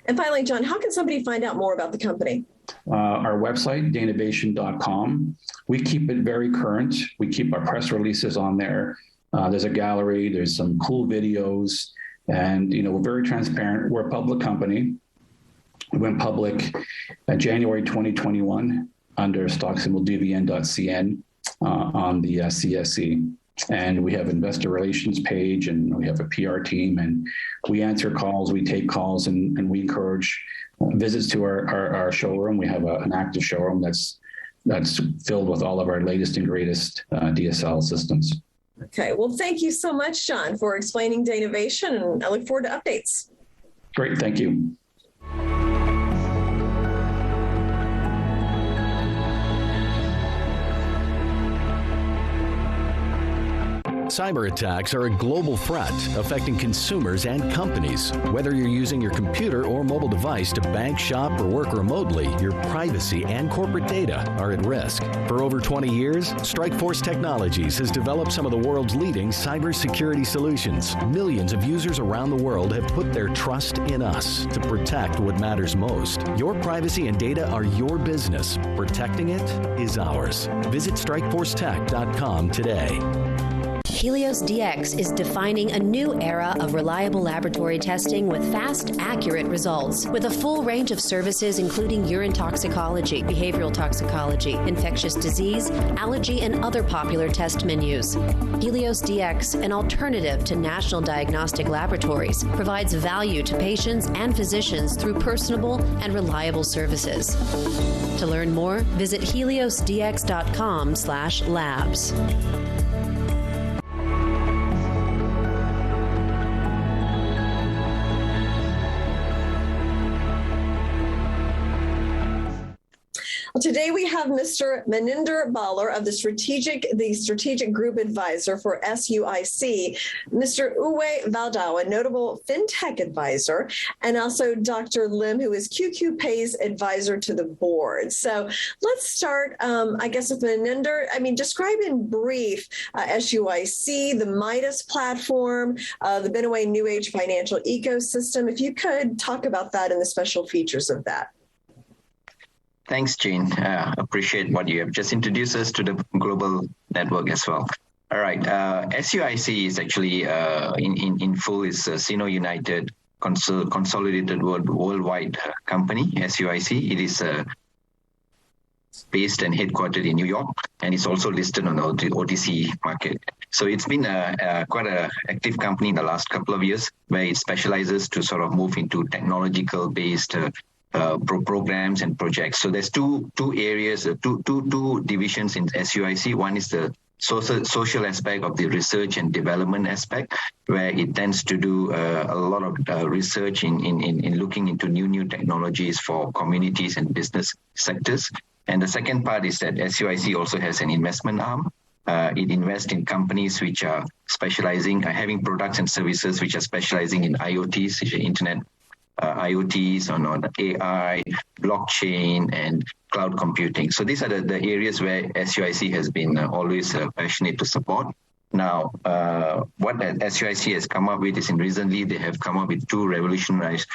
And finally, John, how can somebody find out more about the company? Our website, danavation.com. We keep it very current. We keep our press releases on there. There's a gallery, there's some cool videos, and we're very transparent. We're a public company. We went public in January 2021 under stock symbol DVN.CN on the CSE. And we have investor relations page, and we have a PR team, and we answer calls, we take calls, and we encourage visits to our showroom. We have an active showroom that's filled with all of our latest and greatest DSL systems. Okay, well, thank you so much, John, for explaining Danavation, and I look forward to updates. Great, thank you. Cyber attacks are a global threat affecting consumers and companies. Whether you're using your computer or mobile device to bank, shop, or work remotely, your privacy and corporate data are at risk. For over 20 years, Strikeforce Technologies has developed some of the world's leading cybersecurity solutions. Millions of users around the world have put their trust in us to protect what matters most. Your privacy and data are your business. Protecting it is ours. Visit StrikeForceTech.com today. Helios DX is defining a new era of reliable laboratory testing with fast, accurate results. With a full range of services including urine toxicology, behavioral toxicology, infectious disease, allergy, and other popular test menus. Helios DX, an alternative to national diagnostic laboratories, provides value to patients and physicians through personable and reliable services. To learn more, visit heliosdx.com/labs. Today we have Mr. Maninder Balar of the Strategic Group Advisor for SUIC, Mr. Uwe Valdau, a notable fintech advisor, and also Dr. Lim, who is QQPay's advisor to the board. So let's start, I guess, with Maninder. I mean, describe in brief SUIC, the Midas platform, the Benaway New Age financial ecosystem. If you could talk about that and the special features of that. Thanks, Jane. Appreciate what you have just introduced us to the global network as well. All right. SUIC is actually in full is Sino United Consolidated Worldwide Company, SUIC. It is based and headquartered in New York, and it's also listed on the OTC market. So it's been quite an active company in the last couple of years, where it specializes to sort of move into technological-based programs and projects. So there's two areas, two divisions in SUIC. One is the social aspect of the research and development aspect, where it tends to do a lot of research in looking into new technologies for communities and business sectors. And the second part is that SUIC also has an investment arm. It invests in companies which are specializing, having products and services which are specializing in IoTs, which are internet IoTs, on AI, blockchain, and cloud computing. So these are the areas where SUIC has been always passionate to support. Now, what SUIC has come up with is, recently they have come up with two revolutionized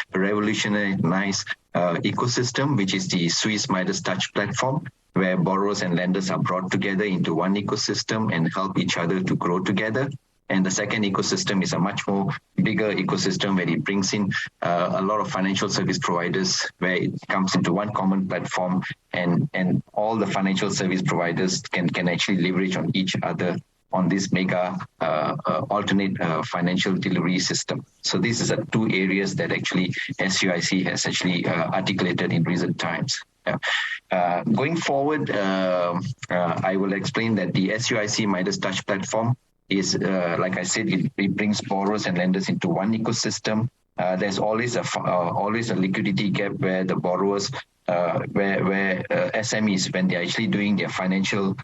ecosystem, which is the Swiss Midas Touch platform, where borrowers and lenders are brought together into one ecosystem and help each other to grow together. And the second ecosystem is a much more bigger ecosystem, where it brings in a lot of financial service providers, where it comes into one common platform, and all the financial service providers can actually leverage on each other on this mega alternate financial delivery system. So these are the two areas that actually SUIC has actually articulated in recent times. Going forward, I will explain that the SUIC Midas Touch platform is, like I said, it brings borrowers and lenders into one ecosystem. There's always a liquidity gap where the borrowers, where SMEs, when they're actually doing their financial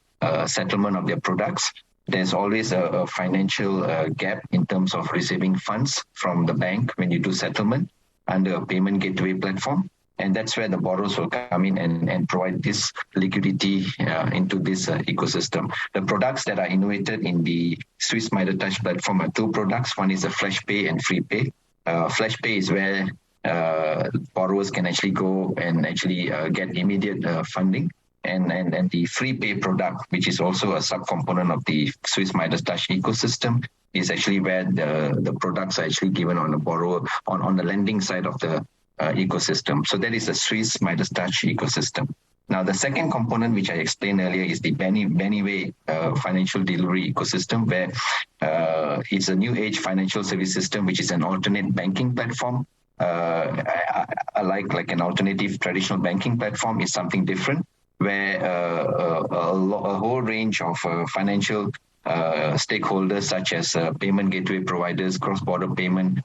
settlement of their products, there's always a financial gap in terms of receiving funds from the bank when you do settlement under a payment gateway platform. And that's where the borrowers will come in and provide this liquidity into this ecosystem. The products that are innovated in the Swiss Midas Touch platform are two products. One is a Flash Pay and Free Pay. Flash Pay is where borrowers can actually go and actually get immediate funding. And the Free Pay product, which is also a subcomponent of the Swiss Midas Touch ecosystem, is actually where the products are actually given on the borrower, on the lending side of the ecosystem. So that is the Swiss Midas Touch ecosystem. Now, the second component, which I explained earlier, is the Bennyway financial delivery ecosystem, where it's a new age financial service system, which is an alternate banking platform. Like an alternative traditional banking platform, is something different, where a whole range of financial stakeholders, such as payment gateway providers, cross-border payment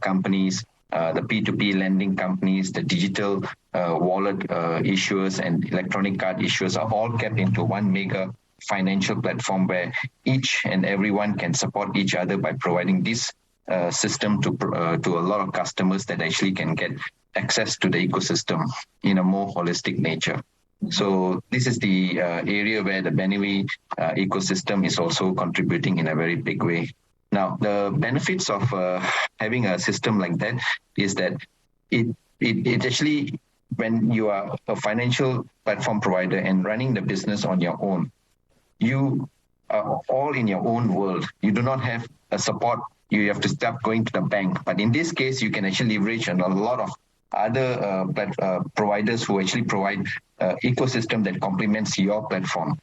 companies, the P2P lending companies, the digital wallet issuers, and electronic card issuers are all kept into one mega financial platform, where each and everyone can support each other by providing this system to a lot of customers that actually can get access to the ecosystem in a more holistic nature. So this is the area where the Bennyway ecosystem is also contributing in a very big way. Now, the benefits of having a system like that is that it actually, when you are a financial platform provider and running the business on your own, you are all in your own world. You do not have a support. You have to stop going to the bank. But in this case, you can actually leverage on a lot of other providers who actually provide ecosystem that complements your platform.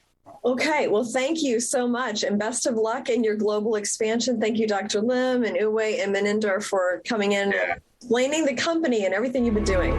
Okay, well, thank you so much, and best of luck in your global expansion. Thank you, Dr. Lim and Uwe and Meninder, for coming in, explaining the company and everything you've been doing.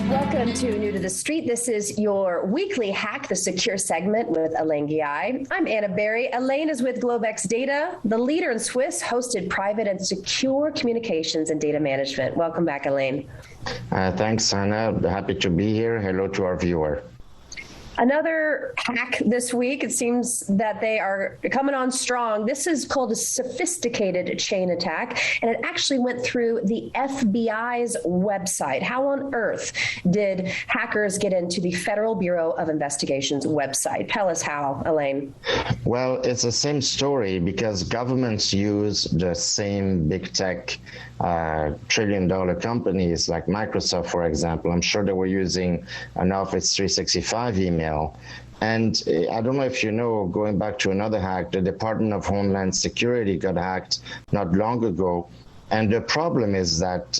Welcome to New to the Street. This is your weekly Hack the SEKUR segment with Elaine Guy. I'm Anna Berry. Elaine is with Globex Data, the leader in Swiss hosted private and secure communications and data management. Welcome back, Elaine. Thanks, Anna. Happy to be here. Hello to our viewer. Another hack this week. It seems that they are coming on strong. This is called a sophisticated chain attack, and it actually went through the FBI's website. How on earth did hackers get into the Federal Bureau of Investigation's website? Tell us how, Elaine. Well, it's the same story, because governments use the same big tech trillion-dollar companies like Microsoft, for example. I'm sure they were using an Office 365 email. And I don't know if you know, going back to another hack, the Department of Homeland Security got hacked not long ago. And the problem is that,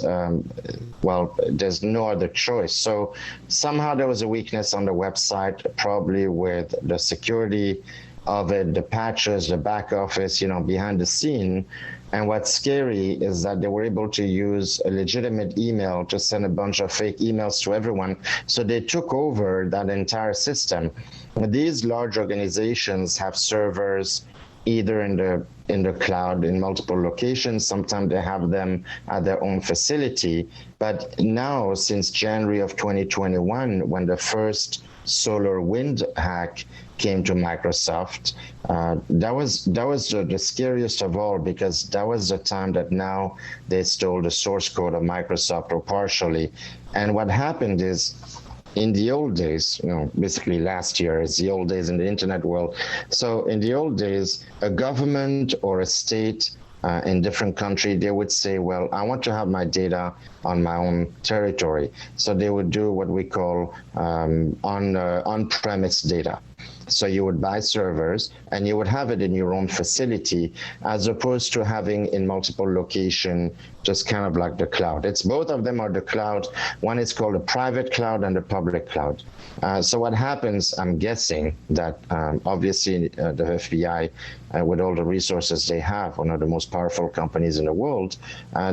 well, there's no other choice. So somehow there was a weakness on the website, probably with the security of it, the patches, the back office, behind the scene. And what's scary is that they were able to use a legitimate email to send a bunch of fake emails to everyone. So they took over that entire system. These large organizations have servers either in the cloud in multiple locations. Sometimes they have them at their own facility. But now, since January of 2021, when the first solar wind hack came to Microsoft, that was the scariest of all, because that was the time that now they stole the source code of Microsoft, or partially. And what happened is, in the old days, basically last year is the old days in the internet world. So in the old days, a government or a state in different country, they would say, well, I want to have my data on my own territory. So they would do what we call on-premise data. So you would buy servers and you would have it in your own facility, as opposed to having in multiple locations, just kind of like the cloud. It's both of them are the cloud. One is called a private cloud and the public cloud. So what happens, I'm guessing that obviously the FBI, with all the resources they have, one of the most powerful companies in the world,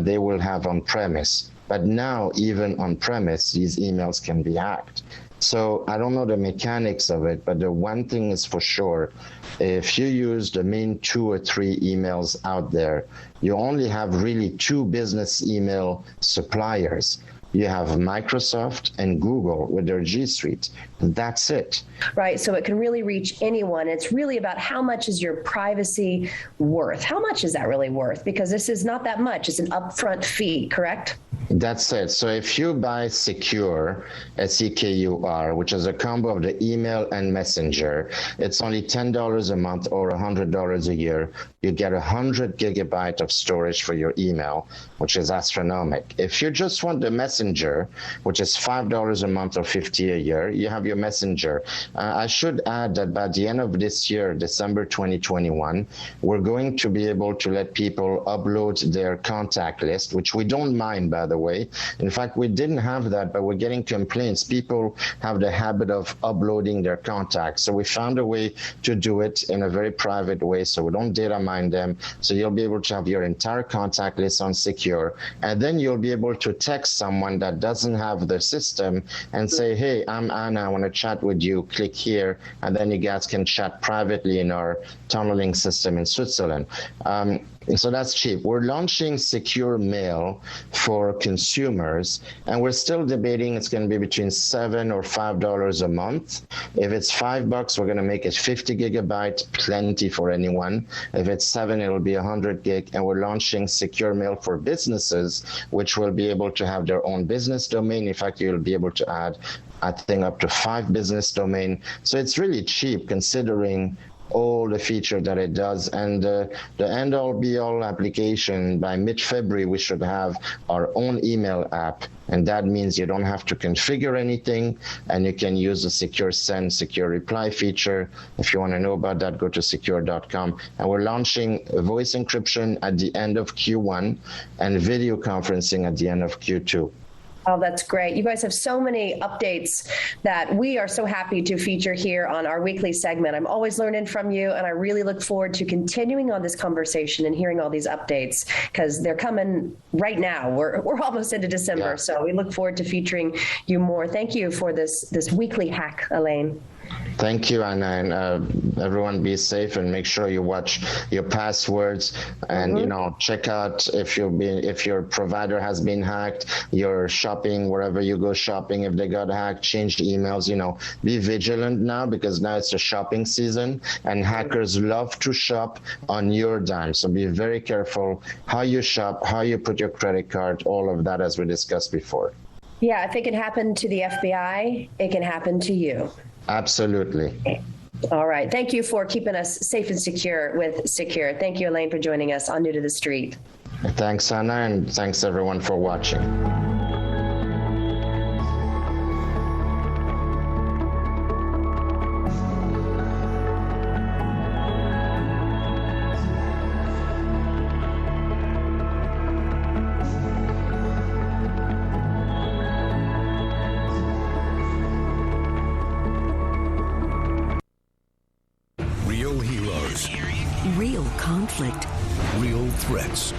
they will have on-premise. But now, even on-premise, these emails can be hacked. So I don't know the mechanics of it, but the one thing is for sure, if you use the main 2 or 3 emails out there, you only have really 2 business email suppliers. You have Microsoft and Google with their G Suite. That's it. Right. So it can really reach anyone. It's really about how much is your privacy worth? How much is that really worth? Because this is not that much. It's an upfront fee, correct? That's it. So if you buy SEKUR, SEKUR, which is a combo of the email and messenger, it's only $10 a month or $100 a year. You get 100 gigabyte of storage for your email, which is astronomical. If you just want the messenger, which is $5 a month or $50 a year, you have your messenger. I should add that by the end of this year, December 2021, we're going to be able to let people upload their contact list, which we don't mind, by the way. In fact, we didn't have that, but we're getting complaints. People have the habit of uploading their contacts. So we found a way to do it in a very private way, so we don't data mine them. So you'll be able to have your entire contact list on SEKUR, and then you'll be able to text someone that doesn't have the system and say, hey, I'm Anna, I want to chat with you, click here, and then you guys can chat privately in our tunneling system in Switzerland. So that's cheap. We're launching SEKUR Mail for consumers, and we're still debating it's going to be between $7 or $5 a month. If it's $5, we're going to make it 50 gigabyte, plenty for anyone. If it's $7, it'll be 100 gig, and we're launching SEKUR Mail for businesses, which will be able to have their own business domain. In fact, you'll be able to add, I think, up to 5 business domain. So it's really cheap considering all the feature that it does. And the end-all be-all application, by mid-February, we should have our own email app. And that means you don't have to configure anything, and you can use the SEKUR Send, SEKUR Reply feature. If you want to know about that, go to sekur.com. And we're launching voice encryption at the end of Q1 and video conferencing at the end of Q2. Oh, that's great. You guys have so many updates that we are so happy to feature here on our weekly segment. I'm always learning from you, and I really look forward to continuing on this conversation and hearing all these updates, because they're coming right now. We're almost into December, so we look forward to featuring you more. Thank you for this weekly hack, Elaine. Thank you, Anna, and everyone be safe and make sure you watch your passwords and check out if your provider has been hacked, your shopping, wherever you go shopping, if they got hacked, change the emails. Be vigilant now, because now it's the shopping season and hackers love to shop on your dime. So be very careful how you shop, how you put your credit card, all of that, as we discussed before. Yeah, if it can happen to the FBI, it can happen to you. Absolutely. All right. Thank you for keeping us safe and secure with SEKUR. Thank you, Elaine, for joining us on New to the Street. Thanks, Anna, and thanks everyone for watching. conflict. Real threats.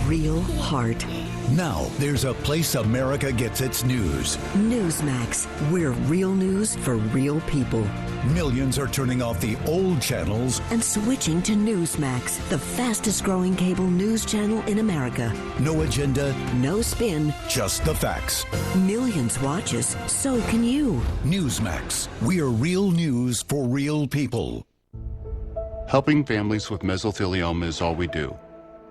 Real heart. Now there's a place America gets its news. Newsmax. We're real news for real people. Millions are turning off the old channels and switching to Newsmax, the fastest growing cable news channel in America. No agenda, no spin, just the facts. Millions watch us, so can you. Newsmax. We are real news for real people. Helping families with mesothelioma is all we do.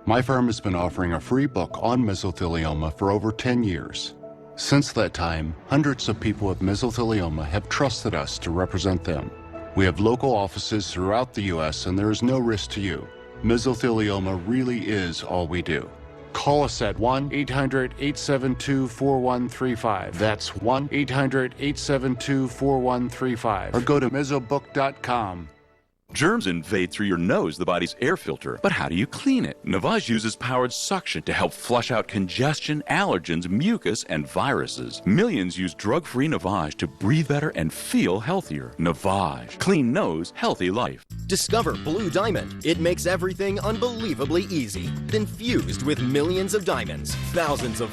My firm has been offering a free book on mesothelioma for over 10 years. Since that time, hundreds of people with mesothelioma have trusted us to represent them. We have local offices throughout the U.S. and there is no risk to you. Mesothelioma really is all we do. Call us at 1-800-872-4135. That's 1-800-872-4135. Or go to mesobook.com. Germs invade through your nose, the body's air filter. But how do you clean it? Navage uses powered suction to help flush out congestion, allergens, mucus, and viruses. Millions use drug-free Navage to breathe better and feel healthier. Navage. Clean nose, healthy life. Discover Blue Diamond. It makes everything unbelievably easy. Infused with millions of diamonds, thousands of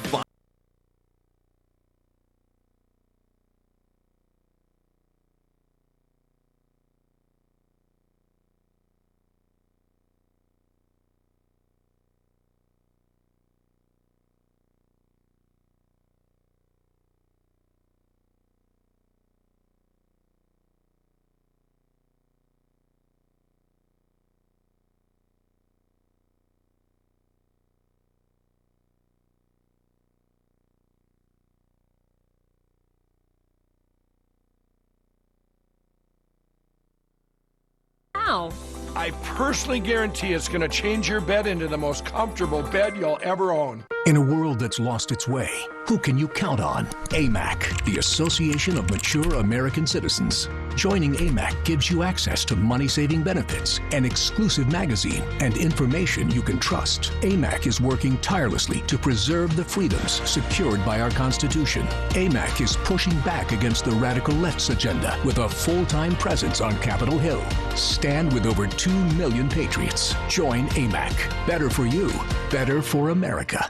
I personally guarantee it's going to change your bed into the most comfortable bed you'll ever own. In a world that's lost its way, who can you count on? AMAC, the Association of Mature American Citizens. Joining AMAC gives you access to money-saving benefits, an exclusive magazine, and information you can trust. AMAC is working tirelessly to preserve the freedoms secured by our Constitution. AMAC is pushing back against the radical left's agenda with a full-time presence on Capitol Hill. Stand with over 2 million patriots. Join AMAC. Better for you, better for America.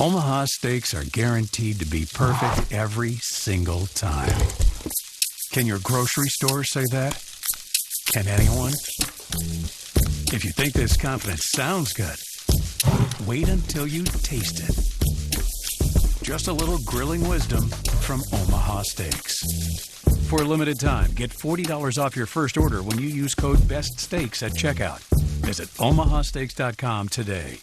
Omaha steaks are guaranteed to be perfect every single time. Can your grocery store say that? Can anyone? If you think this confidence sounds good, wait until you taste it. Just a little grilling wisdom from Omaha Steaks. For a limited time, get $40 off your first order when you use code BESTSTEAKS at checkout. Visit omahasteaks.com today.